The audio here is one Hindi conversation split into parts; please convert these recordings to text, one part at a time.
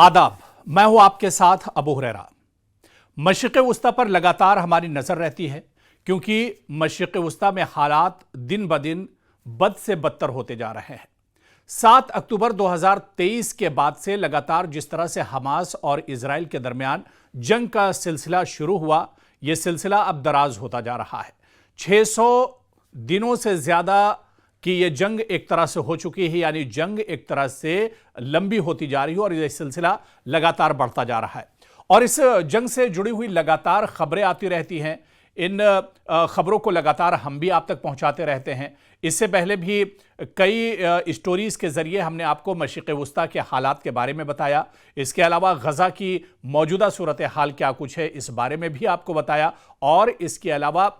आदाब, मैं हूं आपके साथ अबू हुरैरा। मशरिक़ वुस्ता पर लगातार हमारी नजर रहती है क्योंकि मशरिक़ वुस्ता में हालात दिन ब दिन बद से बदतर होते जा रहे हैं। 7 अक्टूबर 2023 के बाद से लगातार जिस तरह से हमास और इजराइल के दरमियान जंग का सिलसिला शुरू हुआ, यह सिलसिला अब दराज होता जा रहा है। 600 दिनों से ज्यादा कि यह जंग एक तरह से हो चुकी है, यानी जंग एक तरह से लंबी होती जा रही है और यह सिलसिला लगातार बढ़ता जा रहा है। और इस जंग से जुड़ी हुई लगातार खबरें आती रहती हैं। इन खबरों को लगातार हम भी आप तक पहुंचाते रहते हैं। इससे पहले भी कई स्टोरीज के जरिए हमने आपको मशरिक़ वुस्ता के हालात के बारे में बताया। इसके अलावा गजा की मौजूदा सूरत हाल क्या कुछ है, इस बारे में भी आपको बताया। और इसके अलावा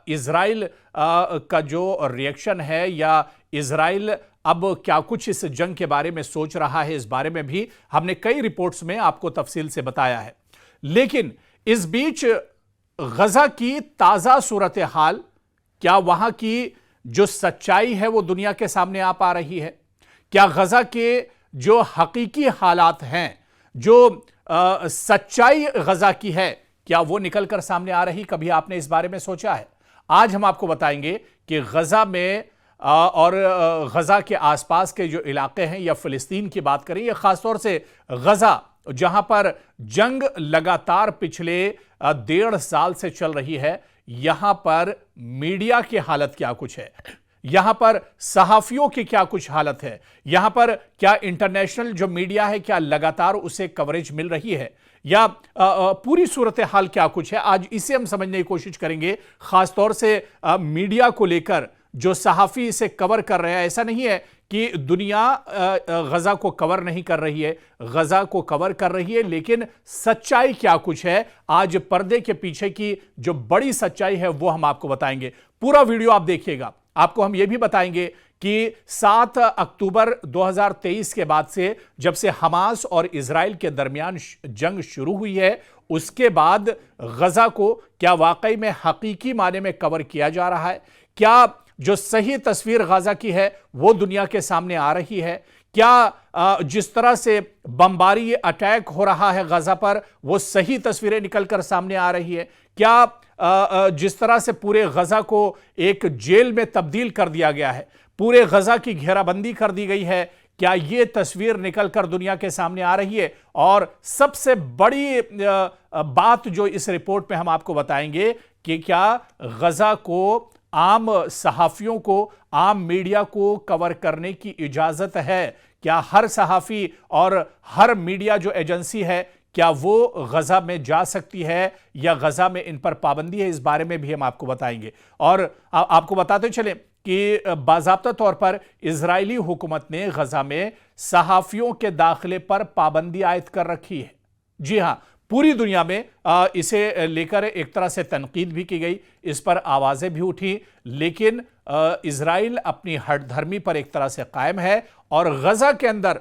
इजराइल का जो रिएक्शन है या इजराइल अब क्या कुछ इस जंग के बारे में सोच रहा है, इस बारे में भी हमने कई रिपोर्ट्स में आपको तफसील से बताया है। लेकिन इस बीच गजा की ताजा सूरत हाल, क्या वहां की जो सच्चाई है वो दुनिया के सामने आ पा रही है? क्या गजा के जो हकीकी हालात हैं, जो सच्चाई गजा की है, क्या वो निकलकर सामने आ रही? कभी आपने इस बारे में सोचा है? आज हम आपको बताएंगे कि गजा में और गजा के आसपास के जो इलाके हैं या फिलिस्तीन की बात करें, या खासतौर से गजा जहां पर जंग लगातार पिछले 1.5 साल से चल रही है, यहां पर मीडिया की हालत क्या कुछ है, यहां पर सहाफियों की क्या कुछ हालत है, यहां पर क्या इंटरनेशनल जो मीडिया है क्या लगातार उसे कवरेज मिल रही है, या पूरी सूरत हाल क्या कुछ है, आज इसे हम समझने की कोशिश करेंगे। खासतौर से मीडिया को लेकर जो सहाफी इसे कवर कर रहे हैं, ऐसा नहीं है कि दुनिया गजा को कवर नहीं कर रही है, गजा को कवर कर रही है, लेकिन सच्चाई क्या कुछ है, आज पर्दे के पीछे की जो बड़ी सच्चाई है वो हम आपको बताएंगे। पूरा वीडियो आप देखिएगा। आपको हम ये भी बताएंगे कि 7 अक्टूबर 2023 के बाद से, जब से हमास और इजराइल के दरमियान जंग शुरू हुई है, उसके बाद गजा को क्या वाकई में हकीकी माने में कवर किया जा रहा है? क्या जो सही तस्वीर गजा की है वो दुनिया के सामने आ रही है? क्या जिस तरह से बमबारी अटैक हो रहा है गजा पर, वो सही तस्वीरें निकलकर सामने आ रही है? क्या जिस तरह से पूरे गजा को एक जेल में तब्दील कर दिया गया है, पूरे गजा की घेराबंदी कर दी गई है, क्या ये तस्वीर निकलकर दुनिया के सामने आ रही है? और सबसे बड़ी बात जो इस रिपोर्ट में हम आपको बताएंगे कि क्या गजा को आम सहाफियों को, आम मीडिया को कवर करने की इजाजत है? क्या हर सहाफी और हर मीडिया जो एजेंसी है, क्या वो गजा में जा सकती है या गजा में इन पर पाबंदी है? इस बारे में भी हम आपको बताएंगे। और आपको बताते चलें कि बाज़ाब्ता तौर पर इजरायली हुकूमत ने गजा में सहाफियों के दाखिले पर पाबंदी आयद कर रखी है। जी हां, पूरी दुनिया में इसे लेकर एक तरह से तनकीद भी की गई, इस पर आवाजें भी उठी, लेकिन इजराइल अपनी हठधर्मी पर एक तरह से कायम है। और गजा के अंदर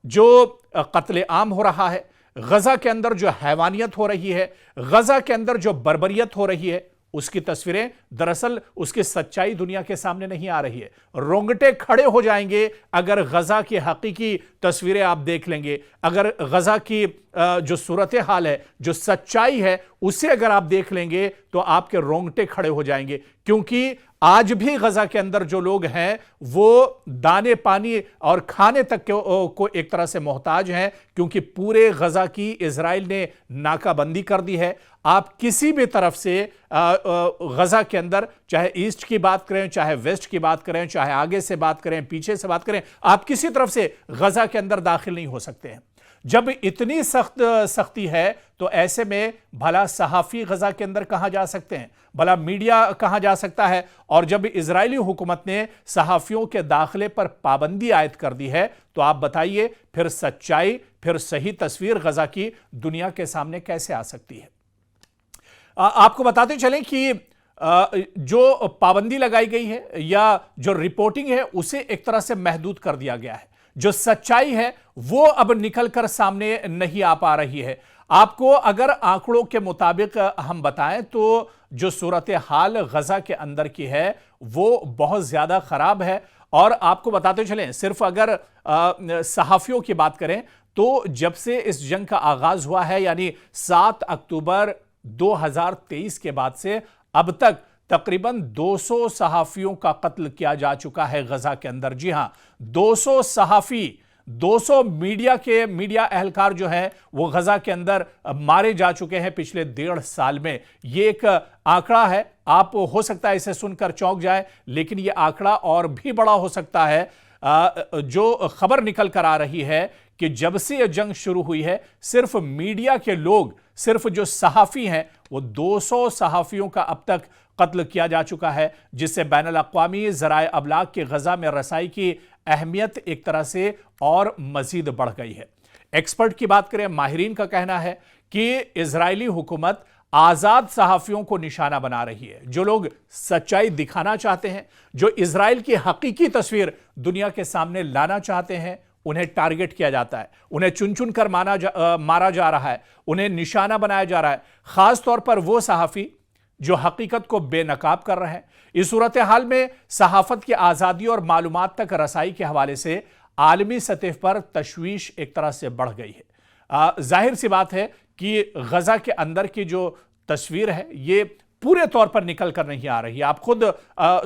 जो कत्ले आम हो रहा है, गजा के अंदर जो हैवानियत हो रही है, गजा के अंदर जो बर्बरियत हो रही है, उसकी तस्वीरें, दरअसल उसकी सच्चाई दुनिया के सामने नहीं आ रही है। रोंगटे खड़े हो जाएंगे अगर गजा की हकीकी तस्वीरें आप देख लेंगे, अगर गजा की जो सूरत हाल है, जो सच्चाई है, उसे अगर आप देख लेंगे तो आपके रोंगटे खड़े हो जाएंगे। क्योंकि आज भी गजा के अंदर जो लोग हैं वो दाने पानी और खाने तक को एक तरह से मोहताज हैं, क्योंकि पूरे गजा की इजराइल ने नाकाबंदी कर दी है। आप किसी भी तरफ से गजा के अंदर, चाहे ईस्ट की बात करें, चाहे वेस्ट की बात करें, चाहे आगे से बात करें, पीछे से बात करें, आप किसी तरफ से गजा के अंदर दाखिल नहीं हो सकते हैं। जब इतनी सख्ती है तो ऐसे में भला सहाफी गजा के अंदर कहां जा सकते हैं, भला मीडिया कहां जा सकता है? और जब इजरायली हुकूमत ने सहाफियों के दाखिले पर पाबंदी आयद कर दी है, तो आप बताइए फिर सच्चाई, फिर सही तस्वीर गजा की दुनिया के सामने कैसे आ सकती है? आपको बताते चलें कि जो पाबंदी लगाई गई है या जो रिपोर्टिंग है, उसे एक तरह से महदूद कर दिया गया है। जो सच्चाई है वो अब निकलकर सामने नहीं आ पा रही है। आपको अगर आंकड़ों के मुताबिक हम बताएं तो जो सूरत हाल गजा के अंदर की है वो बहुत ज्यादा खराब है। और आपको बताते चलें, सिर्फ अगर सहाफियों की बात करें तो जब से इस जंग का आगाज हुआ है यानी 7 अक्टूबर 2023 के बाद से अब तक तकरीबन 200 सहाफियों का कत्ल किया जा चुका है गजा के अंदर। जी हां, 200 सहाफी, 200 मीडिया एहलकार जो हैं वो गजा के अंदर मारे जा चुके हैं पिछले 1.5 साल में। ये एक आंकड़ा है, आप हो सकता है इसे सुनकर चौंक जाए, लेकिन ये आंकड़ा और भी बड़ा हो सकता है। जो खबर निकल कर आ रही है कि जब से यह जंग शुरू हुई है, सिर्फ मीडिया के लोग, सिर्फ जो सहाफी हैं, वो 200 सहाफियों का अब तक कत्ल किया जा चुका है, जिससे बैनुल अक़वामी ज़राए अबलाग के गजा में रसाई की अहमियत एक तरह से और मजीद बढ़ गई है। एक्सपर्ट की बात करें, माहिरीन का कहना है कि इजरायली हुकूमत आजाद सहाफियों को निशाना बना रही है। जो लोग सच्चाई दिखाना चाहते हैं, जो इजराइल की हकीकी तस्वीर दुनिया के सामने लाना चाहते हैं, उन्हें टारगेट किया जाता है, उन्हें चुन चुन कर मारा जा रहा है, उन्हें निशाना बनाया जा रहा है। खास तौर पर वो सहाफी जो हकीकत को बेनकाब कर रहे हैं। इस सूरत हाल में सहाफत की आज़ादी और मालूमात तक रसाई के हवाले से आलमी सतह पर तशवीश एक तरह से बढ़ गई है। जाहिर सी बात है कि गजा के अंदर की जो तस्वीर है ये पूरे तौर पर निकल कर नहीं आ रही। आप खुद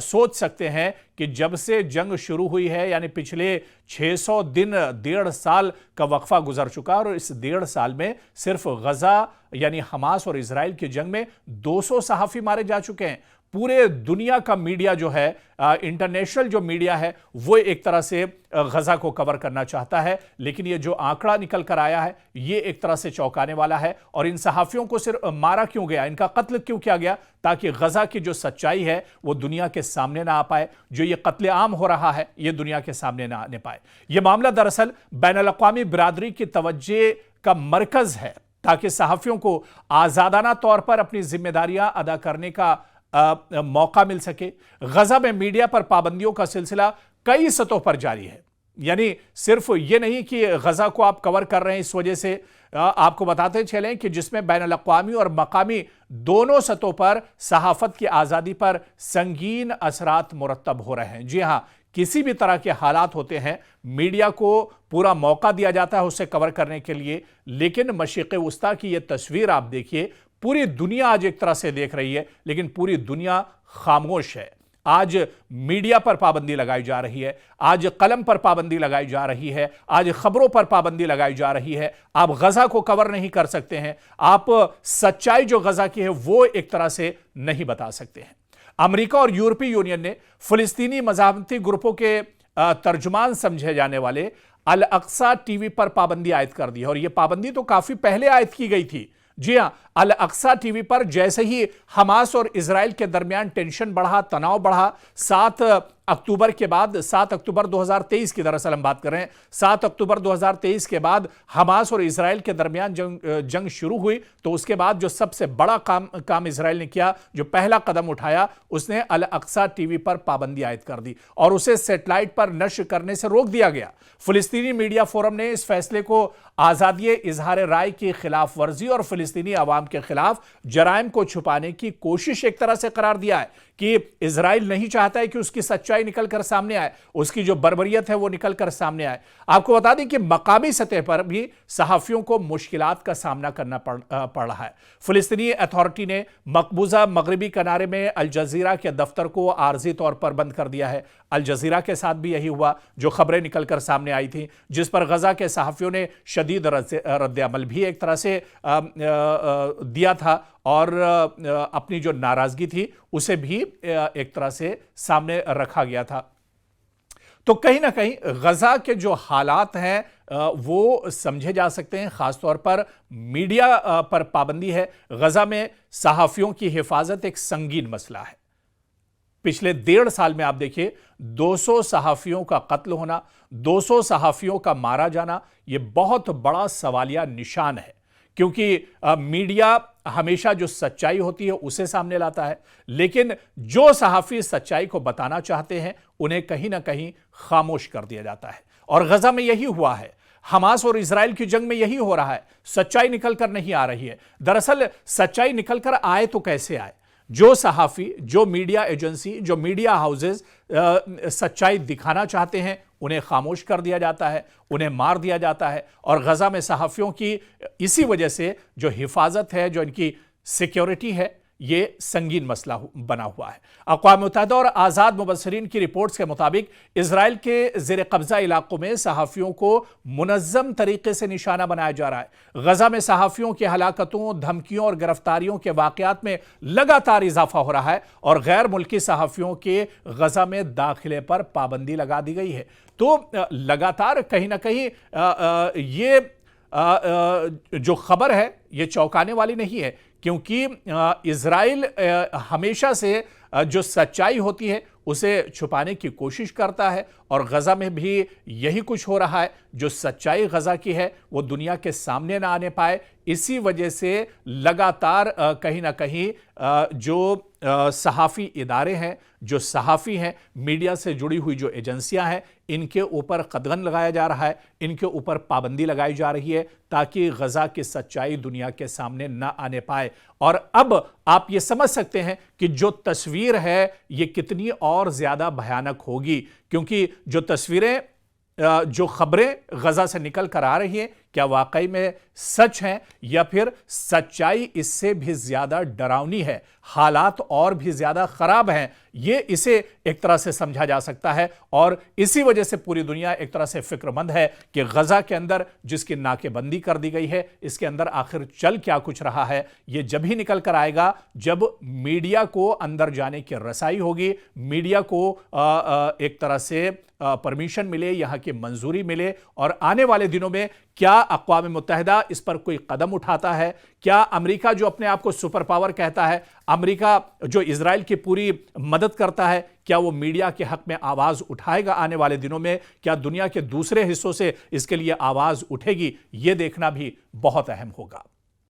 सोच सकते हैं कि जब से जंग शुरू हुई है यानी पिछले 600 दिन, 1.5 साल का वक्फा गुजर चुका, और इस 1.5 साल में सिर्फ गजा यानी हमास और इजराइल की जंग में 200 सहाफी मारे जा चुके हैं। पूरे दुनिया का मीडिया जो है, इंटरनेशनल जो मीडिया है, वो एक तरह से गजा को कवर करना चाहता है, लेकिन ये जो आंकड़ा निकल कर आया है ये एक तरह से चौंकाने वाला है। और इन सहाफियों को सिर्फ मारा क्यों गया, इनका कत्ल क्यों किया गया? ताकि गजा की जो सच्चाई है वो दुनिया के सामने ना आ पाए, जो ये कत्ले आम हो रहा है ये दुनिया के सामने ना आने पाए। ये मामला दरअसल बैनुल अक़वामी बिरादरी की तवज्जो का मरकज है, ताकि सहाफियों को आजादाना तौर पर अपनी जिम्मेदारियां अदा करने का मौका मिल सके। गजा में मीडिया पर पाबंदियों का सिलसिला कई सतहों पर जारी है। यानी सिर्फ ये नहीं कि गजा को आप कवर कर रहे हैं इस वजह से, आपको बताते चलें कि जिसमें बैनुल अक़वामी और मकामी दोनों सतहों पर सहाफत की आज़ादी पर संगीन असरात मुरतब हो रहे हैं। जी हां, किसी भी तरह के हालात होते हैं, मीडिया को पूरा मौका दिया जाता है उसे कवर करने के लिए, लेकिन मशरिक़ वस्ता की यह तस्वीर आप देखिए, पूरी दुनिया आज एक तरह से देख रही है, लेकिन पूरी दुनिया खामोश है। आज मीडिया पर पाबंदी लगाई जा रही है, आज कलम पर पाबंदी लगाई जा रही है, आज खबरों पर पाबंदी लगाई जा रही है। आप गजा को कवर नहीं कर सकते हैं, आप सच्चाई जो गजा की है वो एक तरह से नहीं बता सकते हैं। अमेरिका और यूरोपीय यूनियन ने फिलिस्तीनी मज़ाहमती ग्रुपों के तर्जुमान समझे जाने वाले अल अक्सा टीवी पर पाबंदी आयद कर दी है, और यह पाबंदी तो काफी पहले आयद की गई थी। जी हां, अल अक्सा टीवी पर जैसे ही हमास और इजराइल के दरमियान टेंशन बढ़ा, तनाव बढ़ा, 7 अक्टूबर के बाद, 7 अक्टूबर 2023 की दरअसल हम बात कर रहे हैं, 7 अक्टूबर 2023 के बाद हमास और इजराइल के दरमियान जंग शुरू हुई, तो उसके बाद जो सबसे बड़ा काम इजराइल ने किया, जो पहला कदम उठाया, उसने अल अक्सा टीवी पर पाबंदी आयद कर दी और उसे सैटेलाइट पर नश्र करने से रोक दिया गया। फिलिस्तीनी मीडिया फोरम ने इस फैसले को आजादी इजहार राय की खिलाफ वर्जी और फिलिस्तीनी अवाम के खिलाफ जराइम को छुपाने की कोशिश एक तरह से करार दिया है कि इजराइल नहीं चाहता है कि उसकी सच्चाई निकल कर सामने आए, उसकी जो बर्बरियत है वो निकल कर सामने आए। आपको बता दें कि मकामी सतह पर भी सहाफियों को मुश्किलात का सामना करना पड़ रहा है। फिलिस्तीनी अथॉरिटी ने मकबूजा मगरबी किनारे में अल जजीरा के दफ्तर को आर्जी तौर पर बंद कर दिया है। अल जजीरा के साथ भी यही हुआ, जो खबरें निकल कर सामने आई थी, जिस पर गजा के सहाफियों ने शदीद रद्द-ए-अमल भी एक तरह से दिया था, और अपनी जो नाराजगी थी उसे भी एक तरह से सामने रखा गया था। तो कहीं ना कहीं गजा के जो हालात हैं वो समझे जा सकते हैं। खासतौर पर मीडिया पर पाबंदी है। गजा में सहाफियों की हिफाजत एक संगीन मसला है। पिछले 1.5 साल में आप देखिए 200 सहाफियों का कत्ल होना, 200 सहाफियों का मारा जाना, यह बहुत बड़ा सवालिया निशान है, क्योंकि मीडिया हमेशा जो सच्चाई होती है उसे सामने लाता है, लेकिन जो सहाफी सच्चाई को बताना चाहते हैं उन्हें कहीं ना कहीं खामोश कर दिया जाता है। और गजा में यही हुआ है, हमास और इजराइल की जंग में यही हो रहा है। सच्चाई निकल कर नहीं आ रही है। दरअसल सच्चाई निकल कर आए तो कैसे आए? जो सहाफ़ी, जो मीडिया एजेंसी, जो मीडिया हाउसेस सच्चाई दिखाना चाहते हैं, उन्हें खामोश कर दिया जाता है, उन्हें मार दिया जाता है। और गज़ा में सहाफ़ियों की इसी वजह से जो हिफाजत है, जो इनकी सिक्योरिटी है, ये संगीन मसला बना हुआ है। अक़वाम मुत्तहिदा और आज़ाद मुबस्सिरीन की रिपोर्ट्स के मुताबिक इजराइल के ज़ेर कब्ज़ा इलाकों में सहाफ़ियों को मुनज़्ज़म तरीके से निशाना बनाया जा रहा है। गज़ा में सहाफ़ियों की हलाकतों, धमकियों और गिरफ्तारियों के वाक़यात में लगातार इजाफा हो रहा है और गैर मुल्की सहाफ़ियों के गज़ा में दाखिले पर पाबंदी लगा दी गई है। तो लगातार कहीं ना कहीं ये जो खबर है ये चौंकाने वाली नहीं है, क्योंकि इजराइल हमेशा से जो सच्चाई होती है उसे छुपाने की कोशिश करता है और गज़ा में भी यही कुछ हो रहा है। जो सच्चाई गज़ा की है वो दुनिया के सामने ना आने पाए, इसी वजह से लगातार कहीं ना कहीं जो सहाफ़ी इदारे हैं, जो सहाफ़ी हैं, मीडिया से जुड़ी हुई जो एजेंसियां हैं, इनके ऊपर कदगन लगाया जा रहा है, इनके ऊपर पाबंदी लगाई जा रही है ताकि गज़ा की सच्चाई दुनिया के सामने ना आने पाए। और अब आप ये समझ सकते हैं कि जो तस्वीर है ये कितनी और ज़्यादा भयानक होगी, क्योंकि जो तस्वीरें, जो खबरें गज़ा से निकल कर आ रही हैं, क्या वाकई में सच हैं या फिर सच्चाई इससे भी ज़्यादा डरावनी है, हालात और भी ज़्यादा ख़राब हैं। ये इसे एक तरह से समझा जा सकता है और इसी वजह से पूरी दुनिया एक तरह से फिक्रमंद है कि गज़ा के अंदर जिसकी नाकेबंदी कर दी गई है, इसके अंदर आखिर चल क्या कुछ रहा है। ये जब ही निकल कर आएगा जब मीडिया को अंदर जाने की रसाई होगी, मीडिया को एक तरह से परमिशन मिले, यहाँ की मंजूरी मिले और आने वाले दिनों में क्या अक़वाम मुत्तहिदा इस पर कोई कदम उठाता है, क्या अमेरिका जो अपने आप को सुपर पावर कहता है, अमेरिका जो इजराइल की पूरी मदद करता है, क्या वो मीडिया के हक में आवाज़ उठाएगा आने वाले दिनों में? क्या दुनिया के दूसरे हिस्सों से इसके लिए आवाज़ उठेगी? ये देखना भी बहुत अहम होगा।